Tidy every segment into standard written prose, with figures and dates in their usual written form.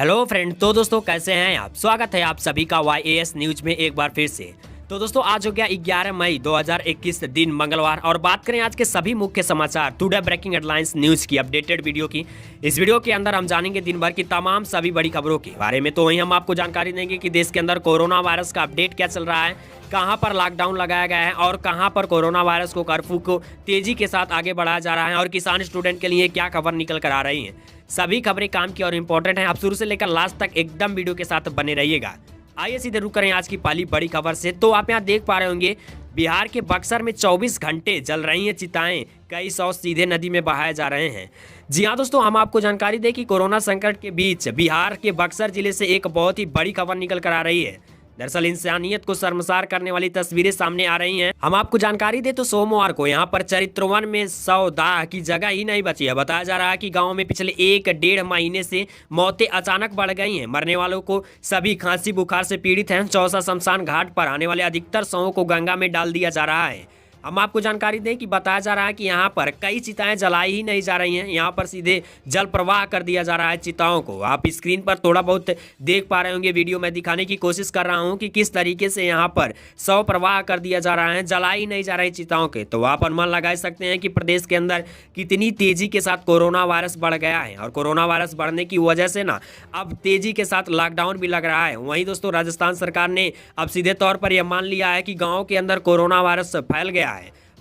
Hello friend. तो दोस्तों कैसे हैं आप। स्वागत है आप सभी का YAS न्यूज में एक बार फिर से। तो दोस्तों आज हो गया 11 मई 2021 दिन मंगलवार और बात करें आज के सभी मुख्य समाचार टुडे ब्रेकिंग हेडलाइंस न्यूज की अपडेटेड वीडियो की। इस वीडियो के अंदर हम जानेंगे दिन भर की तमाम सभी बड़ी खबरों के बारे में। तो वहीं हम आपको जानकारी देंगे कि देश के अंदर कोरोना वायरस का अपडेट क्या चल रहा है, कहां पर लॉकडाउन लगाया गया है और कहां पर कोरोना वायरस को कर्फ्यू को तेजी के साथ आगे बढ़ाया जा रहा है और किसान स्टूडेंट के लिए क्या खबर निकल कर आ रही है। सभी खबरें काम की और इम्पोर्टेंट हैं। आप शुरू से लेकर लास्ट तक एकदम वीडियो के साथ बने रहिएगा। आइए सीधे रुक करें आज की पहली बड़ी खबर से। तो आप यहाँ देख पा रहे होंगे बिहार के बक्सर में 24 घंटे जल रही हैं चिताएं, कई सौ सीधे नदी में बहाए जा रहे हैं। जी हाँ दोस्तों, हम आपको जानकारी दें कि कोरोना संकट के बीच बिहार के बक्सर जिले से एक बहुत ही बड़ी खबर निकल कर आ रही है। दरअसल इंसानियत को शर्मसार करने वाली तस्वीरें सामने आ रही हैं। हम आपको जानकारी दें तो सोमवार को यहां पर चरित्रवन में 100 दाह की जगह ही नहीं बची है। बताया जा रहा है कि गांव में पिछले 1-1.5 महीने से मौतें अचानक बढ़ गई हैं। मरने वालों को सभी खांसी बुखार से पीड़ित हैं। चौसा शमशान घाट पर आने वाले अधिकतर शवों को गंगा में डाल दिया जा रहा है। हम आपको जानकारी दें कि बताया जा रहा है कि यहाँ पर कई चिताएं जलाई ही नहीं जा रही हैं। यहाँ पर सीधे जल प्रवाह कर दिया जा रहा है चिताओं को। आप स्क्रीन पर थोड़ा बहुत देख पा रहे होंगे। वीडियो में दिखाने की कोशिश कर रहा हूँ कि किस तरीके से यहाँ पर शव प्रवाह कर दिया जा रहा है, जलाई नहीं जा रही चिताओं के। तो आप अनुमान लगा सकते हैं कि प्रदेश के अंदर कितनी तेजी के साथ कोरोना वायरस बढ़ गया है और कोरोना वायरस बढ़ने की वजह से ना अब तेजी के साथ लॉकडाउन भी लग रहा है। वहीं दोस्तों राजस्थान सरकार ने अब सीधे तौर पर यह मान लिया है कि गाँव के अंदर कोरोना वायरस फैल गया है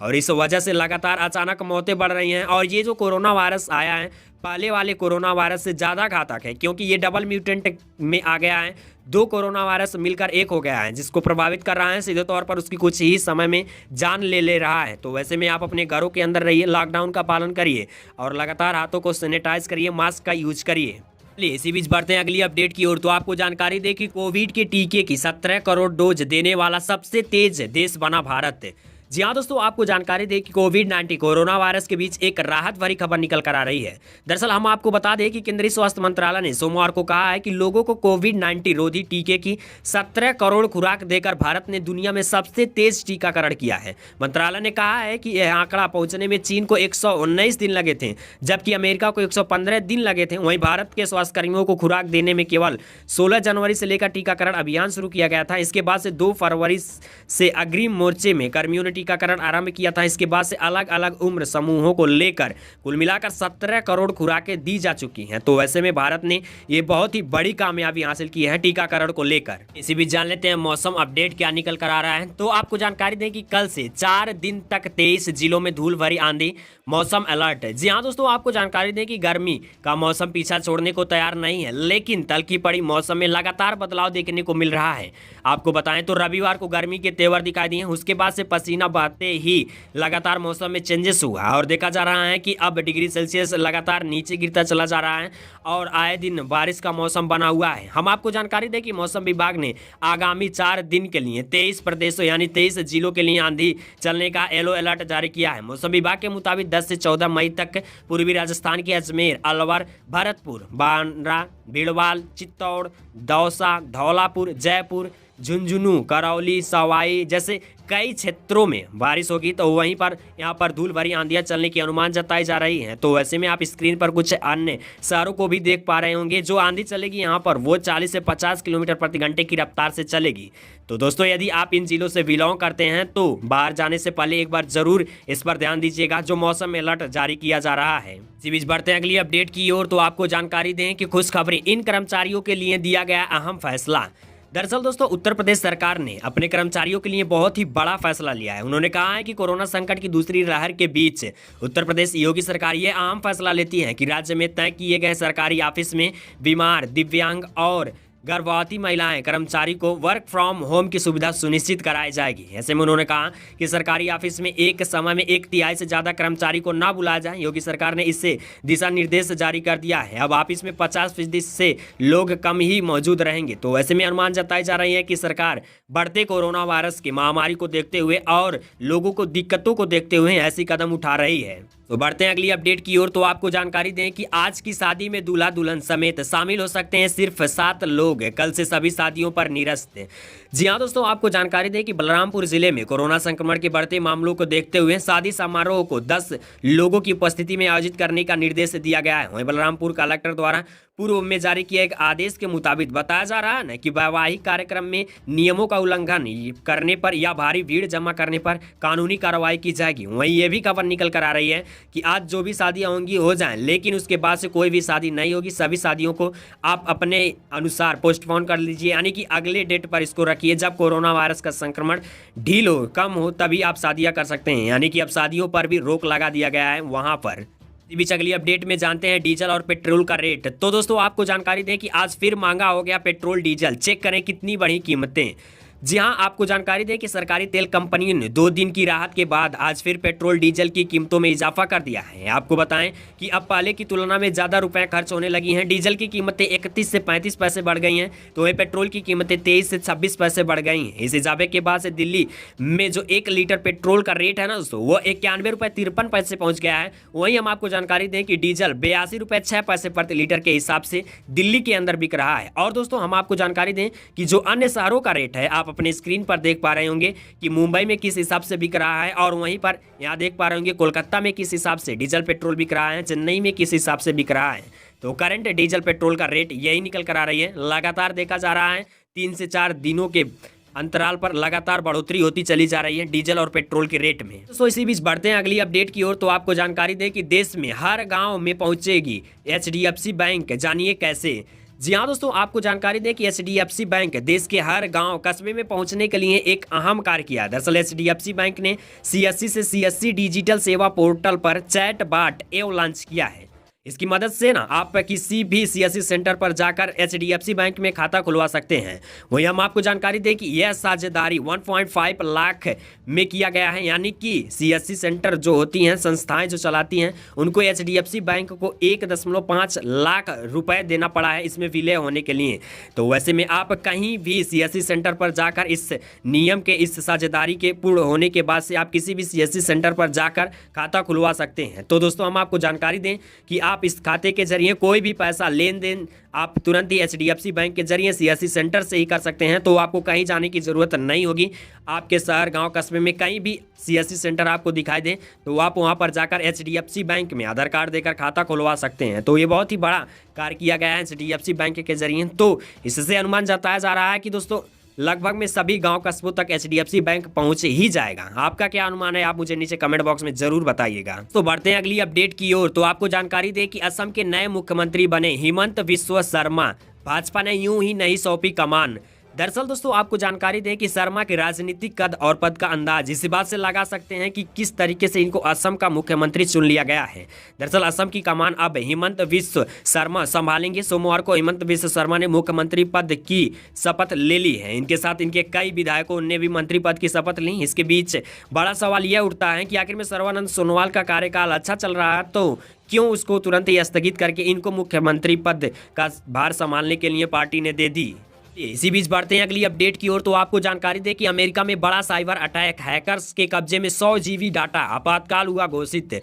और इस वजह से लगातार अचानक मौतें बढ़ रही हैं। और ये जो कोरोना वायरस आया है पहले वाले कोरोना वायरस से ज़्यादा घातक है, क्योंकि ये डबल म्यूटेंट में आ गया है। 2 कोरोना वायरस मिलकर एक हो गया है जिसको प्रभावित कर रहा है। सीधे तौर पर उसकी कुछ ही समय में जान ले रहा है। तो वैसे में आप अपने घरों के अंदर रहिए, लॉकडाउन का पालन करिए और लगातार हाथों को सैनिटाइज करिए, मास्क का यूज करिए। इसी बीच बढ़ते हैं अगली अपडेट की ओर। तो आपको जानकारी दें कि कोविड के टीके की 17 करोड़ डोज देने वाला सबसे तेज देश बना भारत। जी हाँ दोस्तों, आपको जानकारी दें कि कोविड-19 कोरोना वायरस के बीच एक राहत भरी खबर निकल कर आ रही है। दरअसल हम आपको बता दें कि केंद्रीय स्वास्थ्य मंत्रालय ने सोमवार को कहा है कि लोगों को कोविड-19 रोधी टीके की 17 करोड़ खुराक देकर भारत ने दुनिया में सबसे तेज टीकाकरण किया है। मंत्रालय ने कहा है कि यह आंकड़ा पहुंचने में चीन को 119 दिन लगे थे, जबकि अमेरिका को 115 दिन लगे थे। वहीं भारत के स्वास्थ्यकर्मियों को खुराक देने में केवल 16 जनवरी से लेकर टीकाकरण अभियान शुरू किया गया था। इसके बाद से 2 फरवरी से अग्रिम मोर्चे में कर्मियों ने टीकाकरण आरंभ किया था। इसके बाद से अलग अलग उम्र समूहों को लेकर कुल मिलाकर 17 करोड़ खुराकें दी जा चुकी हैं। तो वैसे में भारत ने ये बहुत ही बड़ी कामयाबी हासिल की है टीकाकरण को लेकर। इसी बीच जान लेते हैं मौसम अपडेट क्या निकल कर आ रहा है। तो आपको जानकारी दें कि कल से 4 दिन तक 23 जिलों में धूल भरी आंधी, मौसम अलर्ट। जी हाँ दोस्तों, आपको जानकारी दें कि गर्मी का मौसम पीछा छोड़ने को तैयार नहीं है, लेकिन तलखी पड़ी मौसम में लगातार बदलाव देखने को मिल रहा है। आपको बताएं तो रविवार को गर्मी के तेवर दिखाई दिए, उसके बाद से पसीना बहाते ही लगातार मौसम में चेंजेस हुआ और देखा जा रहा है कि अब डिग्री सेल्सियस लगातार नीचे गिरता चला जा रहा है और आए दिन बारिश का मौसम बना हुआ है। हम आपको जानकारी दें कि मौसम विभाग ने आगामी 4 दिन के लिए 23 प्रदेशों यानी 23 जिलों के लिए आंधी चलने का येलो अलर्ट जारी किया है। मौसम विभाग के मुताबिक 10 से 14 मई तक पूर्वी राजस्थान के अजमेर, अलवर, भरतपुर, बांद्रा, भीलवाल, चित्तौड़, दौसा, धौलापुर, जयपुर, झुंझुनू, करौली, सवाई जैसे कई क्षेत्रों में बारिश होगी। तो वहीं पर यहाँ पर धूल भरी आंधियां चलने की अनुमान जताई जा रही हैं। तो वैसे में आप स्क्रीन पर कुछ अन्य शहरों को भी देख पा रहे होंगे। जो आंधी चलेगी यहाँ पर वो 40 से 50 किलोमीटर प्रति घंटे की रफ्तार से चलेगी। तो दोस्तों यदि आप इन जिलों से बिलोंग करते हैं तो बाहर जाने से पहले एक बार जरूर इस पर ध्यान दीजिएगा जो मौसम में अलर्ट जारी किया जा रहा है। इसी बीच बढ़ते हैं अगली अपडेट की ओर। तो आपको जानकारी दें कि खुशखबरी, इन कर्मचारियों के लिए दिया गया अहम फैसला। दरअसल दोस्तों उत्तर प्रदेश सरकार ने अपने कर्मचारियों के लिए बहुत ही बड़ा फैसला लिया है। उन्होंने कहा है कि कोरोना संकट की दूसरी लहर के बीच उत्तर प्रदेश योगी सरकार ये अहम फैसला लेती है कि राज्य में तय किए गए सरकारी ऑफिस में बीमार, दिव्यांग और गर्भवती महिलाएं कर्मचारी को वर्क फ्रॉम होम की सुविधा सुनिश्चित कराई जाएगी। ऐसे में उन्होंने कहा कि सरकारी ऑफिस में एक समय में 1/3 से ज़्यादा कर्मचारी को ना बुलाया जाए। योगी सरकार ने इससे दिशा निर्देश जारी कर दिया है। अब ऑफिस में 50% से लोग कम ही मौजूद रहेंगे। तो ऐसे में अनुमान जताई जा रही है कि सरकार बढ़ते कोरोना वायरस की महामारी को देखते हुए और लोगों को दिक्कतों को देखते हुए ऐसी कदम उठा रही है। तो बढ़ते हैं अगली अपडेट की ओर। तो आपको जानकारी दें कि आज की शादी में दूल्हा दुल्हन समेत शामिल हो सकते हैं सिर्फ 7 लोग। कल से सभी शादियों पर निरस्त। जी हाँ दोस्तों, आपको जानकारी दें कि बलरामपुर जिले में कोरोना संक्रमण के बढ़ते मामलों को देखते हुए शादी समारोह को 10 लोगों की उपस्थिति में आयोजित करने का निर्देश दिया गया है। वहीं बलरामपुर कलेक्टर द्वारा पूर्व में जारी किए एक आदेश के मुताबिक बताया जा रहा है ना कि वैवाहिक कार्यक्रम में नियमों का उल्लंघन करने पर या भारी भीड़ जमा करने पर कानूनी कार्रवाई की जाएगी। वहीं ये भी खबर निकल कर आ रही है कि आज जो भी शादियां होंगी हो जाएं, लेकिन उसके बाद से कोई भी शादी नहीं होगी। सभी शादियों को आप अपने अनुसार पोस्टपोन कर लीजिए, यानी कि अगले डेट पर इसको रखिए। जब कोरोना वायरस का संक्रमण ढील हो, कम हो, तभी आप शादियां कर सकते हैं, यानी कि अब शादियों पर भी रोक लगा दिया गया है वहां पर। इसी बीच अगली अपडेट में जानते हैं डीजल और पेट्रोल का रेट। तो दोस्तों आपको जानकारी दें कि आज फिर महंगा हो गया पेट्रोल डीजल। चेक करें कितनी बढ़ी कीमतें। जी हां, आपको जानकारी दें कि सरकारी तेल कंपनी ने 2 दिन की राहत के बाद आज फिर पेट्रोल डीजल की कीमतों में इजाफा कर दिया है। आपको बताएं कि अब पहले की तुलना में ज़्यादा रुपए खर्च होने लगी हैं। डीजल की कीमतें 31 से 35 पैसे बढ़ गई हैं, तो वही पेट्रोल की कीमतें 23 से 26 पैसे बढ़ गई हैं। इस इजाफे के बाद से दिल्ली में जो 1 लीटर पेट्रोल का रेट है ना दोस्तों, वो 91 रुपये 53 पैसे पहुँच गया है। वहीं हम आपको जानकारी दें कि डीजल 82 रुपये 6 पैसे प्रति लीटर के हिसाब से दिल्ली के अंदर बिक रहा है। और दोस्तों हम आपको जानकारी दें कि जो अन्य शहरों का रेट है, आप अपने स्क्रीन पर देख पा रहे होंगे कि मुंबई में किस हिसाब से बिक रहा है, और वहीं पर यहाँ देख पा रहे होंगे कोलकाता में किस हिसाब से डीजल पेट्रोल बिक रहा है, चेन्नई में किस हिसाब से बिक रहा है। तो करंट डीजल पेट्रोल का रेट यही निकल कर आ रही है। लगातार देखा जा रहा है 3 से 4 दिनों के अंतराल पर लगातार बढ़ोतरी होती चली जा रही है डीजल और पेट्रोल के रेट में। तो इसी बीच बढ़ते हैं अगली अपडेट की ओर। तो आपको जानकारी दें कि देश में हर गांव में पहुंचेगी HDFC बैंक, जानिए कैसे। जी हाँ दोस्तों, आपको जानकारी दें कि HDFC बैंक देश के हर गांव कस्बे में पहुंचने के लिए एक अहम कार्य किया। दरअसल HDFC बैंक ने CSC से CSC डिजिटल सेवा पोर्टल पर चैट बॉट ऐप लॉन्च किया है। इसकी मदद से ना आप किसी भी CSC सेंटर पर जाकर HDFC बैंक में खाता खुलवा सकते हैं। वहीं हम आपको जानकारी दें कि यह साझेदारी 1.5 लाख में किया गया है, यानी कि CSC सेंटर जो होती हैं, संस्थाएं जो चलाती हैं, उनको HDFC बैंक को 1.5 लाख रुपए देना पड़ा है इसमें विलय होने के लिए। तो वैसे में आप कहीं भी CSC सेंटर पर जाकर इस नियम के, इस साझेदारी के पूर्ण होने के बाद से आप किसी भी CSC सेंटर पर जाकर खाता खुलवा सकते हैं। तो दोस्तों हम आपको जानकारी दें कि आप इस खाते के जरिए कोई भी पैसा लेन देन आप तुरंत ही HDFC बैंक के जरिए CSC सेंटर से ही कर सकते हैं। तो आपको कहीं जाने की ज़रूरत नहीं होगी। आपके शहर, गांव, कस्बे में कहीं भी CSC सेंटर आपको दिखाई दे तो आप वहां पर जाकर HDFC बैंक में आधार कार्ड देकर खाता खुलवा सकते हैं। तो ये बहुत ही बड़ा कार्य किया गया है HDFC बैंक के जरिए। तो इससे अनुमान जताया जा रहा है कि दोस्तों लगभग में सभी गांव कस्बों तक HDFC बैंक पहुंच ही जाएगा। आपका क्या अनुमान है, आप मुझे नीचे कमेंट बॉक्स में जरूर बताइएगा। तो बढ़ते हैं अगली अपडेट की ओर। तो आपको जानकारी दे कि असम के नए मुख्यमंत्री बने हिमंत बिस्वा शर्मा। भाजपा ने यूं ही नहीं सौंपी कमान। दरअसल दोस्तों आपको जानकारी दें कि शर्मा के राजनीतिक कद और पद का अंदाज इसी बात से लगा सकते हैं कि किस तरीके से इनको असम का मुख्यमंत्री चुन लिया गया है। दरअसल असम की कमान अब हिमंत बिस्वा शर्मा संभालेंगे। सोमवार को हिमंत बिस्वा शर्मा ने मुख्यमंत्री पद की शपथ ले ली है। इनके साथ इनके कई विधायकों ने भी मंत्री पद की शपथ ली। इसके बीच बड़ा सवाल यह उठता है कि आखिर में सर्बानंद सोनोवाल का कार्यकाल अच्छा चल रहा है, तो क्यों उसको तुरंत ही स्थगित करके इनको मुख्यमंत्री पद का भार संभालने के लिए पार्टी ने दे दी। इसी बीच बढ़ते हैं अगली अपडेट की ओर। तो आपको जानकारी दें कि अमेरिका में बड़ा साइबर अटैक, हैकर्स के कब्जे में 100 GB डाटा, आपातकाल हुआ घोषित।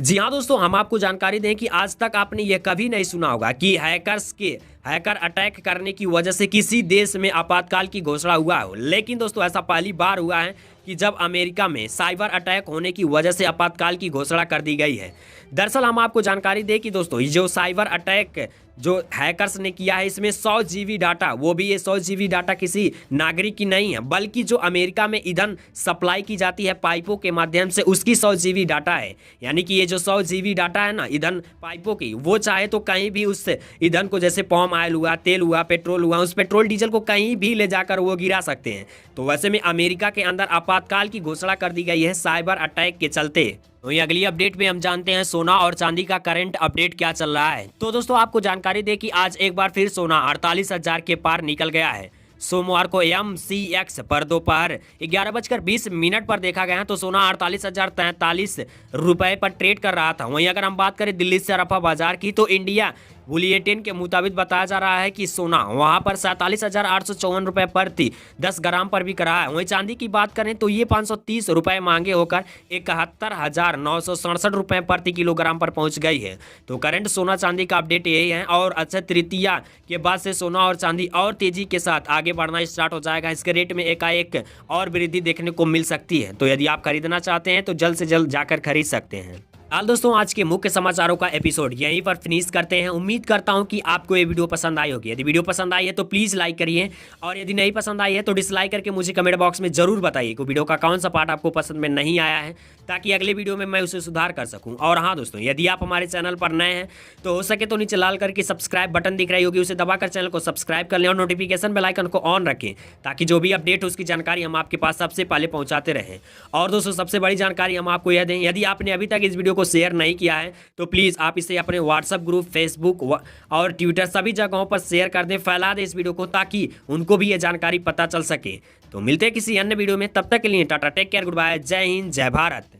जी हाँ दोस्तों, हम आपको जानकारी दें कि आज तक आपने यह कभी नहीं सुना होगा कि हैकर अटैक करने की वजह से किसी देश में आपातकाल की घोषणा हुआ हो। लेकिन दोस्तों ऐसा पहली बार हुआ है कि जब अमेरिका में साइबर अटैक होने की वजह से आपातकाल की घोषणा कर दी गई है। दरअसल हम आपको जानकारी दें कि दोस्तों जो साइबर अटैक जो हैकर्स ने किया है, इसमें 100 GB डाटा, वो भी ये 100 GB डाटा किसी नागरिक की नहीं है, बल्कि जो अमेरिका में ईंधन सप्लाई की जाती है पाइपों के माध्यम से, उसकी 100 GB डाटा है। यानी कि ये जो 100 GB डाटा है ना ईंधन पाइपों की, वो चाहे तो कहीं भी उस ईंधन को, जैसे पाम ऑयल हुआ, तेल हुआ, पेट्रोल हुआ, उस पेट्रोल डीजल को कहीं भी ले जाकर वो गिरा सकते हैं। तो वैसे में अमेरिका के अंदर आपातकाल की घोषणा कर दी गई है साइबर अटैक के चलते। तो ये अगली अपडेट में हम जानते हैं सोना और चांदी का करंट अपडेट क्या चल रहा है। तो दोस्तों आपको जानकारी दें कि आज एक बार फिर सोना 48,000 के पार निकल गया है। सोमवार को MCX पर दोपहर 11:20 पर देखा गया तो सोना 48,043 रुपए पर ट्रेड कर रहा था। वहीं अगर हम बात करें दिल्ली से अरफा बाजार की, तो इंडिया बुलेटिन के मुताबिक बताया जा रहा है कि सोना वहां पर 47,854 रुपए प्रति 10 ग्राम पर बिक रहा है। वहीं चांदी की बात करें तो ये 530 रुपए मांगे होकर 71,967 रुपए प्रति किलोग्राम पर पहुंच गई है। तो करंट सोना चांदी का अपडेट यही है, और अक्षय तृतीया के बाद से सोना और चांदी और तेजी के साथ आगे बढ़ना स्टार्ट हो जाएगा। इसके रेट में एकाएक और वृद्धि देखने को मिल सकती है। तो यदि आप खरीदना चाहते हैं तो जल्द से जल्द जाकर खरीद सकते हैं। हाल दोस्तों, आज के मुख्य समाचारों का एपिसोड यहीं पर फिनिश करते हैं। उम्मीद करता हूं कि आपको ये वीडियो पसंद आई होगी। यदि वीडियो पसंद आई है तो प्लीज़ लाइक करिए, और यदि नहीं पसंद आई है तो डिसलाइक करके मुझे कमेंट बॉक्स में जरूर बताइए कि वीडियो का कौन सा पार्ट आपको पसंद में नहीं आया है, ताकि अगले वीडियो में मैं उसे सुधार कर सकूँ। और हाँ दोस्तों, यदि आप हमारे चैनल पर नए हैं तो हो सके तो नीचे लाल करके सब्सक्राइब बटन दिख रही होगी, उसे दबाकर चैनल को सब्सक्राइब कर लें और नोटिफिकेशन बेल आइकन को ऑन रखें, ताकि जो भी अपडेट हो उसकी जानकारी हम आपके पास सबसे पहले पहुंचाते रहें। और दोस्तों, सबसे बड़ी जानकारी हम आपको यह दें, यदि आपने अभी तक इस वीडियो को शेयर नहीं किया है तो प्लीज़ आप इसे अपने व्हाट्सएप ग्रुप, फेसबुक और ट्विटर सभी जगहों पर शेयर कर दें, फैला दें इस वीडियो को, ताकि उनको भी ये जानकारी पता चल सके। तो मिलते हैं किसी अन्य वीडियो में, तब तक के लिए tata, take care, good bye, जय हिंद, जय भारत।